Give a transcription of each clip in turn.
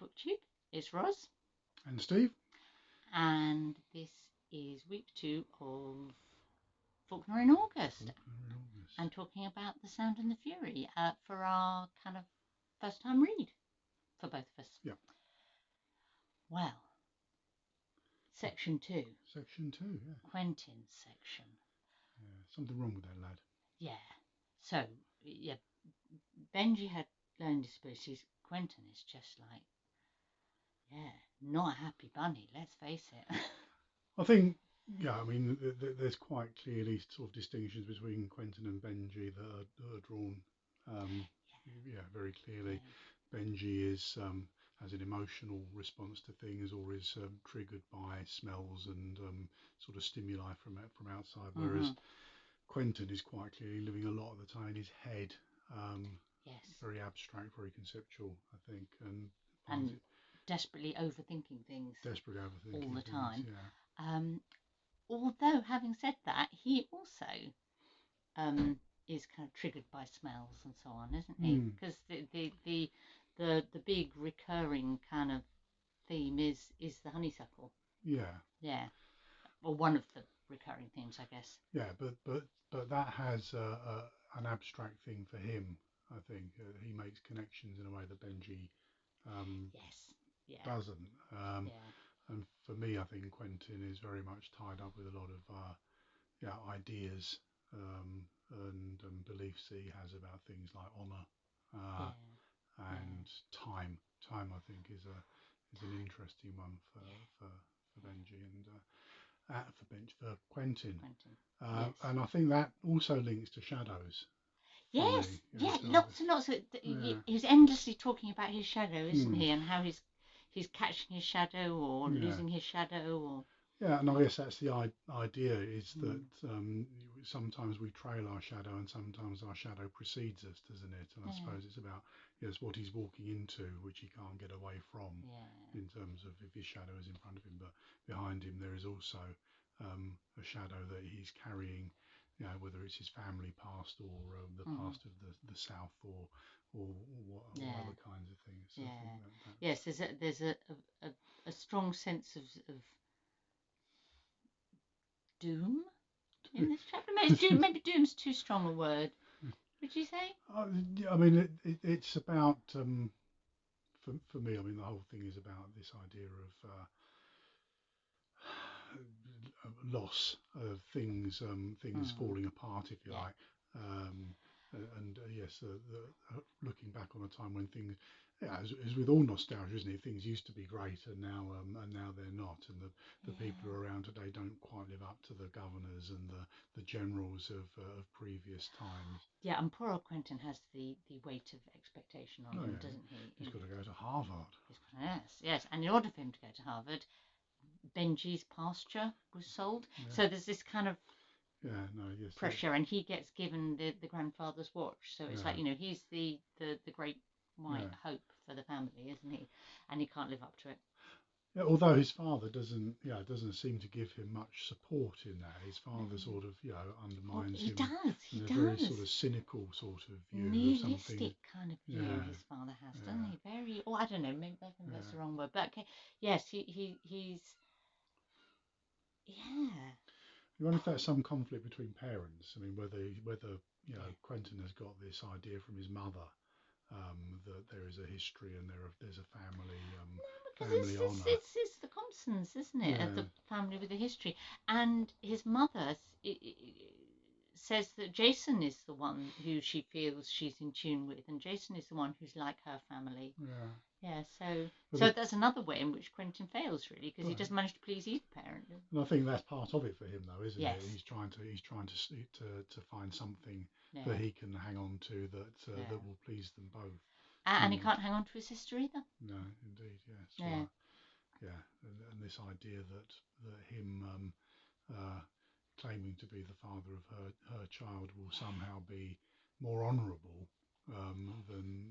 BookTube. It's Roz. And Steve. And this is week 2 of Faulkner in August. And talking about The Sound and the Fury for our kind of first time read for both of us. Yeah. Well, section 2. Section 2, yeah. Quentin's section. Yeah, something wrong with that lad. Yeah. So, yeah, Benji had learning disabilities. Quentin is just like, yeah, not a happy bunny, let's face it. I think, yeah, I mean, there's quite clearly sort of distinctions between Quentin and Benji that are drawn, very clearly. Yeah. Benji has an emotional response to things, or is triggered by smells and sort of stimuli from outside, whereas Quentin is quite clearly living a lot of the time in his head. Yes. Very abstract, very conceptual, I think, and desperately overthinking things. All the time. Yeah. Although, having said that, he also is kind of triggered by smells and so on, isn't he? Because the big recurring kind of theme is the honeysuckle. Yeah. Yeah. Or one of the recurring themes, I guess. Yeah, but that has an abstract thing for him. I think he makes connections in a way that Benji doesn't. And for me, I think Quentin is very much tied up with a lot of ideas and beliefs that he has about things like honour and time. Time, I think, is an interesting one for Benji and for Quentin. Yes. And I think that also links to shadows. Yes, lots and lots of. He's endlessly talking about his shadow, isn't he? And how he's catching his shadow or losing his shadow, or. Yeah, and I guess that's the idea, is that sometimes we trail our shadow and sometimes our shadow precedes us, doesn't it? And I suppose it's about what he's walking into, which he can't get away from, in terms of if his shadow is in front of him, but behind him there is also a shadow that he's carrying, whether it's his family past or the past of the South or other kinds of things. So I think that yes, there's a strong sense of doom in this chapter. Maybe doom's too strong a word. Would you say? I mean, it's about for me. I mean, the whole thing is about this idea of loss, of things falling apart, if you like. Yes, looking back on a time when things, as with all nostalgia, isn't it? Things used to be great, and now they're not, and the people who are around today don't quite live up to the governors and the generals of previous times. Yeah, and poor old Quentin has the weight of expectation on him, doesn't he? He's got to go to Harvard. Yes, and in order for him to go to Harvard, Benji's pasture was sold. So there's this kind of pressure, and he gets given the grandfather's watch. So it's like, he's the great white hope for the family, isn't he? And he can't live up to it. Yeah, although his father doesn't seem to give him much support in that. His father sort of, undermines him. He does. A very sort of cynical sort of view. Nihilistic kind of view his father has, doesn't he? Very, I don't know, maybe that's the wrong word. But okay, yes, he's, You wonder if there's some conflict between parents. I mean, whether Quentin has got this idea from his mother that there is a history and there's a family honour. It's the Compsons, isn't it? The family with a history, and his mother says that Jason is the one who she feels she's in tune with, and Jason is the one who's like her family. So that's another way in which Quentin fails, really, because he doesn't manage to please either parent. And I think that's part of it for him, though, isn't it? He's trying to find something that he can hang on to that will please them both. And he can't hang on to his sister either. No, indeed, yes. And this idea that him claiming to be the father of her child will somehow be more honourable than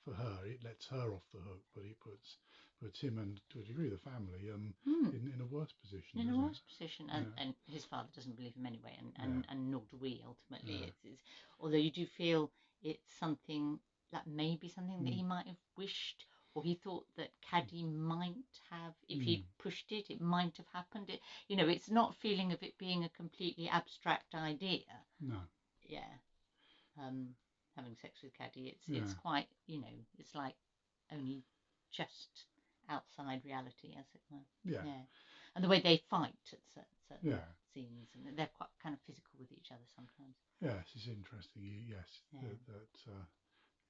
for her. It lets her off the hook, but it puts him and, to a degree, the family in a worse position. And his father doesn't believe him anyway, and nor do we ultimately. It's although you do feel it's something like maybe something that he might have wished, or he thought that Caddy might have, if he'd pushed it, it might have happened. It's not feeling of it being a completely abstract idea. No. Yeah. Having sex with Caddy, it's quite, it's like only just outside reality, as it were. Yeah. And the way they fight at certain scenes, and they're quite kind of physical with each other sometimes. Yes, it's interesting. Yes,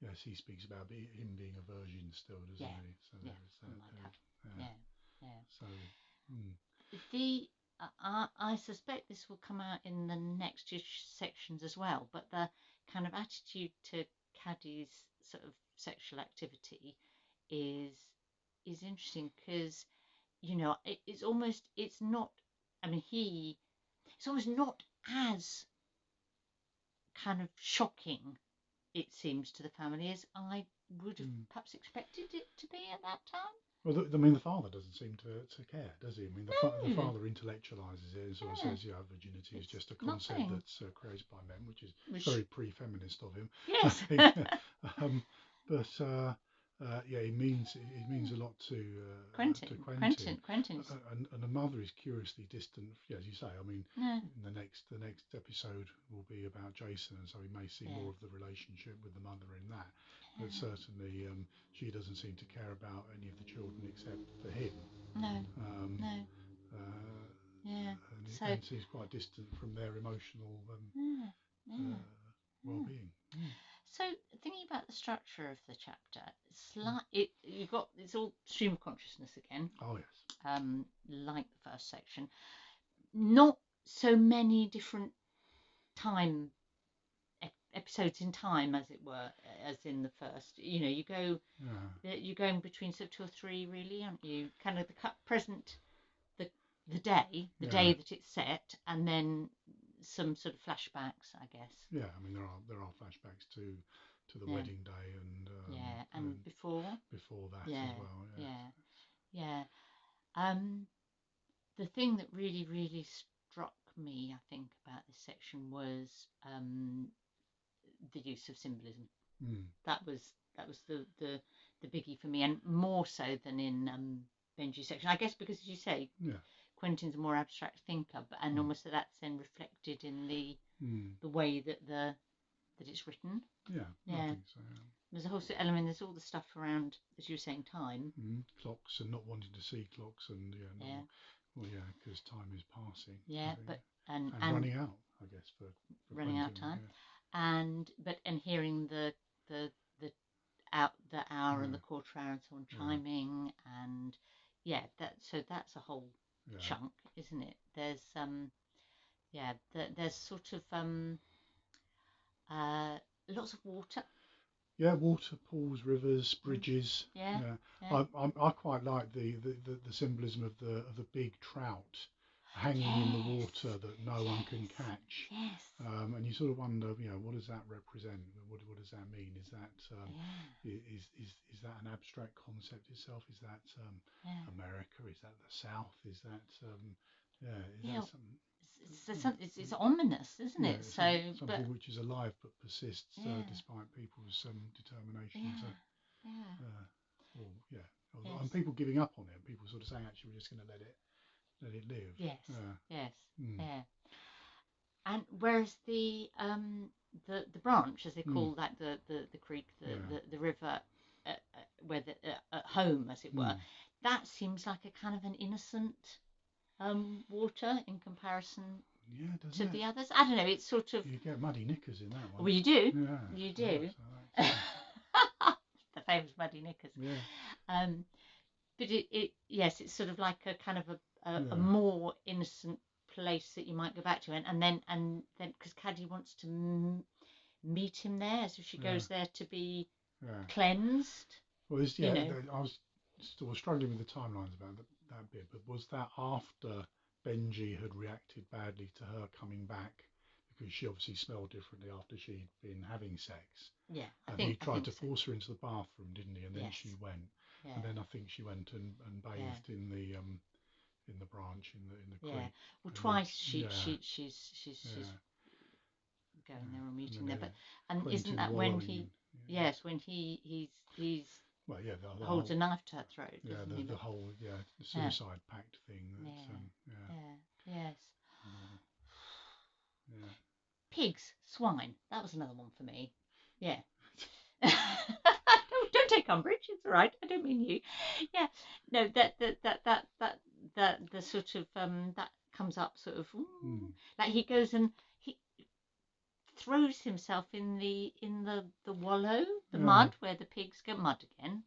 yes, he speaks about him being a virgin still, doesn't he? So So. I suspect this will come out in the next two sections as well, but the kind of attitude to Caddy's sort of sexual activity is interesting, because it's almost not as kind of shocking, it seems, to the family as I would have perhaps expected it to be at that time. Well, the father doesn't seem to care, does he? I mean, the father intellectualizes it and sort of says, virginity is just a concept that's created by men, which is very pre-feminist of him. Yes. It means a lot to Quentin. And the mother is curiously distant, as you say. I mean, the next episode will be about Jason, and so we may see more of the relationship with the mother in that. But certainly, she doesn't seem to care about any of the children except for him. No. And seems quite distant from their emotional well-being. So, thinking about the structure of the chapter, it's all stream of consciousness again. Oh yes. Like the first section, not so many different episodes in time, as it were, as in the first. You're going between sort of 2 or 3, really, aren't you? Kind of the present, the day that it's set, and then some sort of flashbacks, I guess. Yeah, I mean there are flashbacks to the wedding day and before that as well. Yeah. The thing that really, really struck me, I think, about this section was the use of symbolism. That was the biggie for me, and more so than in Benji's section, I guess, because, as you say, Quentin's a more abstract thinker, and almost that's then reflected in the way that it's written. Yeah. I think so. Yeah. There's a whole element. There's all the stuff around, as you were saying, time. Clocks, and not wanting to see clocks, and because time is passing. Yeah, but and running out, I guess, for running Quentin, out of time, and hearing the hour and the quarter hour and so on chiming, and that's a whole chunk, isn't it? There's there's sort of lots of water. Yeah, water, pools, rivers, bridges. I quite like the symbolism of the big trout hanging in the water that no one can catch. Yes. And you sort of wonder, what does that represent? What does that mean? Is that is that an abstract concept itself? Is that America? Is that the South? Is that that something? It's ominous, isn't it? Something which is alive but persists despite people's determination to. And people giving up on it. People sort of saying, actually, we're just going to let it live. Yes. And whereas the branch, as they call that, the creek, the river, where at home, as it were, that seems like a kind of an innocent water in comparison to the others. I don't know. It's sort of, you get muddy knickers in that one. Well, you do. Yeah, you do. The famous muddy knickers. Yeah. But it's sort of like a kind of a more innocent place that you might go back to, and then because Caddy wants to meet him there, so she goes there to be cleansed. Well, I was still struggling with the timelines about that bit, but was that after Benji had reacted badly to her coming back, because she obviously smelled differently after she'd been having sex? Yeah, he tried to force her into the bathroom, didn't he? And then she went, and then I think she went and bathed in the branch in the creek. Well, twice she's going there or meeting there, but Quentin isn't that when he? Yes, when he's well, yeah, the holds whole, a knife to her throat. yeah, Doesn't he? the whole, the suicide pact thing. Yes. Yeah. Pigs, swine. That was another one for me. Yeah. Don't take umbrage. It's all right. I don't mean you. Yeah. No, that the sort of that comes up sort of like he goes and he throws himself in the wallow, the mud where the pigs go, mud again.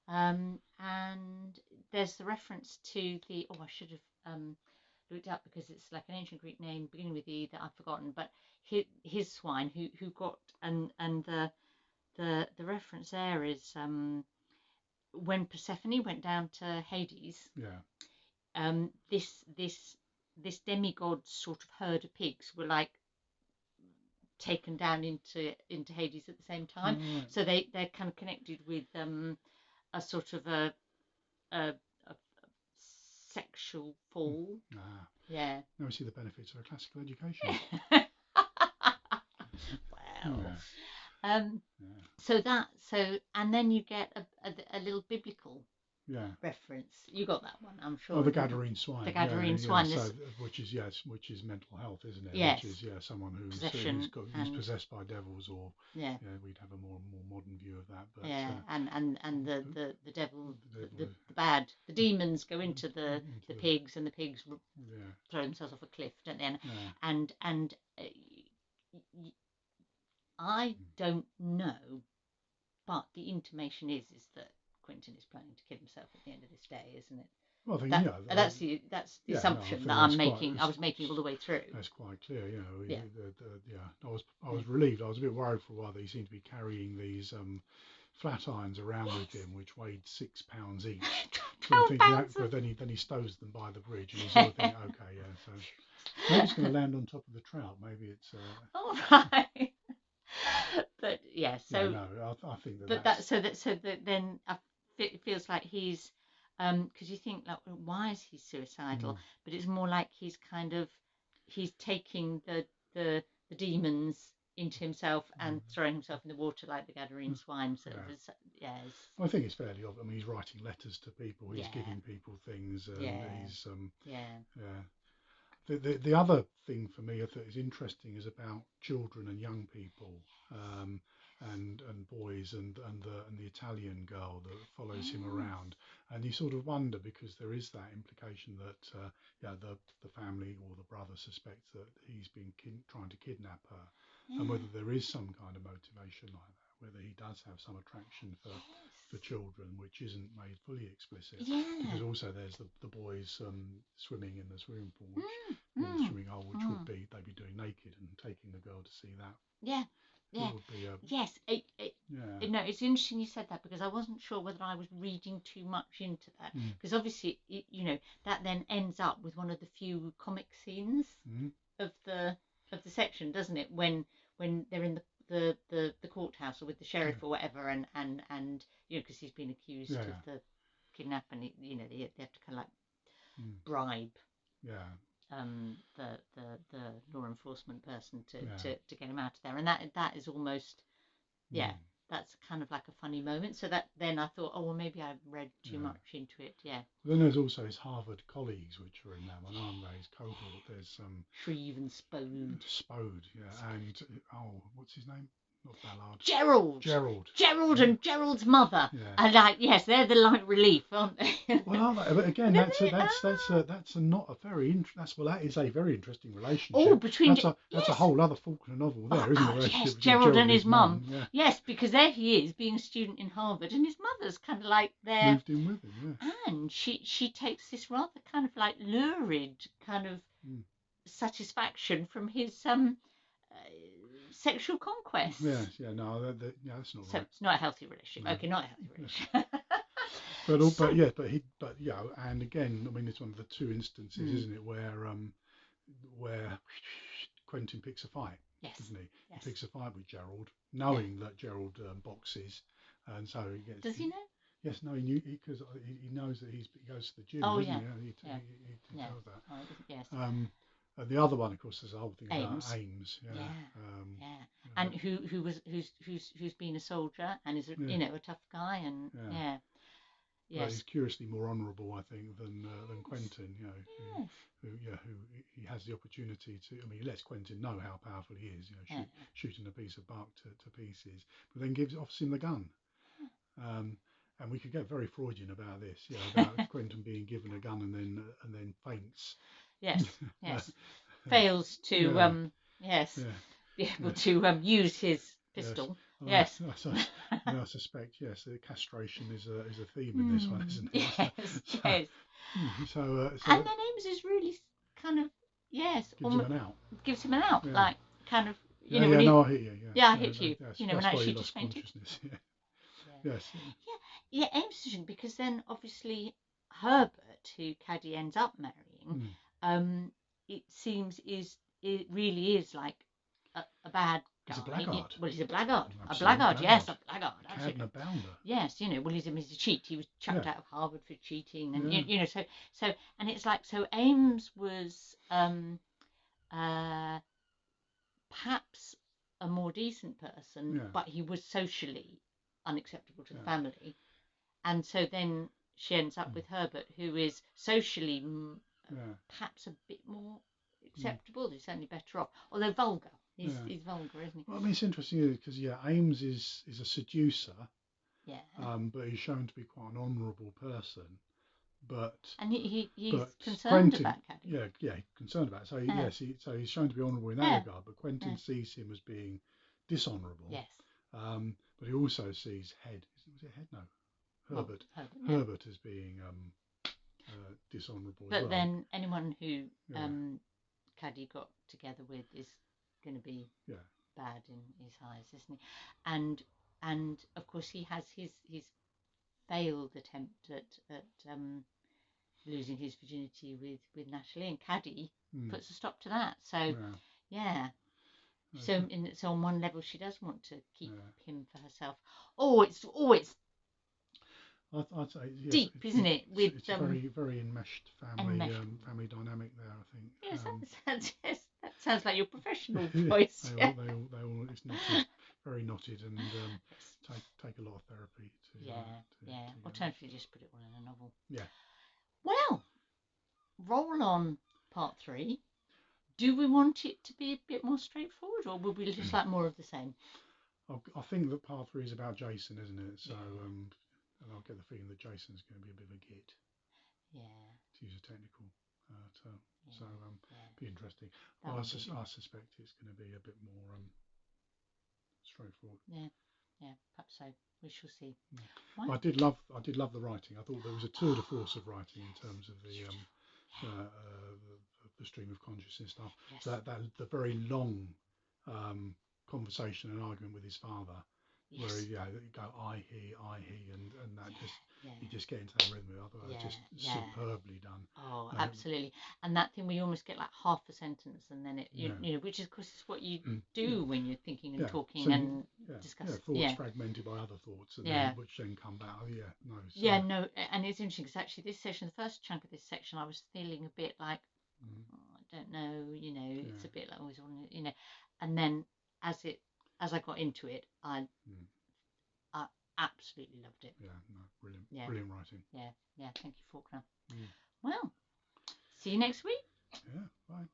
And there's the reference to the I should have looked up because it's like an ancient Greek name beginning with E that I've forgotten, but his swine who got and the reference there is when Persephone went down to Hades. This demigod sort of herd of pigs were like taken down into Hades at the same time. So they're kind of connected with a sort of a sexual fall. Yeah. Now we see the benefits of a classical education. Well, so and then you get a little biblical reference. You got that one, I'm sure. Oh, the Gadarene swine. The Gadarene swine. So, which is mental health, isn't it? Yes. Which is someone who's possessed by devils, or we'd have a more modern view of that. But and the devil, the demons go into the pigs, and the pigs throw themselves off a cliff, don't they? And I don't know, but the intimation is that Quentin is planning to kill himself at the end of this day, isn't it? Well, I think that's the assumption that I'm making. I was making all the way through. That's quite clear, I was relieved. I was a bit worried for a while that he seemed to be carrying these flat irons around with him, which weighed 6 pounds each. But then he stows them by the bridge, and you sort of think, okay, so maybe it's going to land on top of the trout. Maybe it's. All right. But yeah, so I think then it feels like he's because you think like, why is he suicidal? But it's more like he's taking the demons into himself and throwing himself in the water like the Gadarene swine. So I think it's fairly obvious. I mean, he's writing letters to people. He's giving people things. He's The other thing for me that is interesting is about children and young people, and boys, and the Italian girl that follows him around, and you sort of wonder, because there is that implication that the family or the brother suspects that he's been trying to kidnap her, and whether there is some kind of motivation like that, whether he does have some attraction for children, which isn't made fully explicit. Because also there's the boys swimming in the swimming pool, which swimming hole, which would be they'd be doing naked and taking the girl to see that. It would be No, it's interesting you said that, because I wasn't sure whether I was reading too much into that, because obviously that then ends up with one of the few comic scenes of the section, doesn't it, when they're in the courthouse or with the sheriff or whatever, and because he's been accused of the kidnap, and they have to kind of like bribe the law enforcement person to get him out of there, and that is almost that's kind of like a funny moment. So that then I thought, oh well, maybe I read too much into it. Then there's also his Harvard colleagues, which are in that one, aren't they? His cohort. There's Shreve and Spode. And what's his name? Not Ballard. Gerald and Gerald's mother. And they're the light relief, aren't they? Well, aren't they? But again, that is a very interesting relationship. Oh, between that's a whole other Faulkner novel there, isn't it? Yes, Gerald and his mum. Yes, because there he is being a student in Harvard, and his mother's kind of like there. Moved in with him, and she takes this rather kind of like lurid kind of satisfaction from his sexual conquest. That's not so right. It's not a healthy relationship. Okay, not a healthy relationship. And again, I mean, it's one of the two instances, isn't it, where Quentin picks a fight, doesn't he? Yes. He picks a fight with Gerald, knowing that Gerald boxes, and so he gets. Does he know? Yes, no, he knew, because he knows that he goes to the gym, doesn't he? He tells that. Yes. The other one, of course, is the whole thing Ames. about Ames. Yeah. And who's been a soldier and is a tough guy and But he's curiously more honourable, I think, than Quentin. Who he has the opportunity to. I mean, he lets Quentin know how powerful he is. Shooting a piece of bark to pieces, but then offers him the gun. And we could get very Freudian about this, about Quentin being given a gun and then faints. Yes. Fails to be able to use his pistol. Yes. I suspect castration is a theme in this one, isn't it? Yes. So and then Ames is really kind of gives him an out, like kind of I hear you. I hit you. When actually just fainted. Yeah, Ames is interesting because then obviously Herbert, who Caddy ends up marrying, it seems it really is like a bad guy. He's a blackguard. He's a blaguard. A blackguard. Yes, a blackguard. Cad and a bounder. Yes, well, he's a cheat. He was chucked out of Harvard for cheating, and so and it's like so. Ames was perhaps a more decent person, but he was socially unacceptable to the family, and so then she ends up with Herbert, who is socially perhaps a bit more acceptable. He's certainly better off, although vulgar. He's vulgar, isn't he? Well, I mean, it's interesting because Ames is a seducer, but he's shown to be quite an honourable person. And he's concerned Quentin, about Caddy. Concerned about it. So so he's shown to be honourable in that regard. But Quentin sees him as being dishonourable. Yes. But he also sees Head. Was it Head? No, Herbert. Herbert as being dishonourable. But then anyone who Caddy got together with is going to be bad in his eyes, isn't he? And of course he has his failed attempt at losing his virginity with Natalie, and Caddy puts a stop to that. So so on one level she does want to keep him for herself. It's I'd say deep, isn't it? With it's a very very enmeshed family dynamic there, I think. Yes, that sounds like your professional voice. They all it's knotted, very knotted, and take a lot of therapy to Alternatively, just put it all in a novel. Yeah. Well, roll on part 3. Do we want it to be a bit more straightforward, or would we just like more of the same? I think that part 3 is about Jason, isn't it? So, and I'll get the feeling that Jason's going to be a bit of a git. Yeah. To use a technical term. So, be interesting. Well, I suspect it's going to be a bit more straightforward. Yeah, perhaps so. We shall see. I did love the writing. I thought there was a tour de force of writing in terms of the stream of consciousness stuff. Yes. That the very long conversation and argument with his father, where you go I he, and that you just get into that rhythm. Otherwise, just superbly done. Oh, absolutely. And that thing where you almost get like half a sentence, and then which is, of course, is what you do when you're thinking and talking and discussing. Thoughts fragmented by other thoughts, and which then come back. And it's interesting because actually this section, the first chunk of this section, I was feeling a bit like, I don't know, it's a bit like always, and then as I got into it, I absolutely loved it. Brilliant writing. Thank you, Faulkner. Well, see you next week. Bye.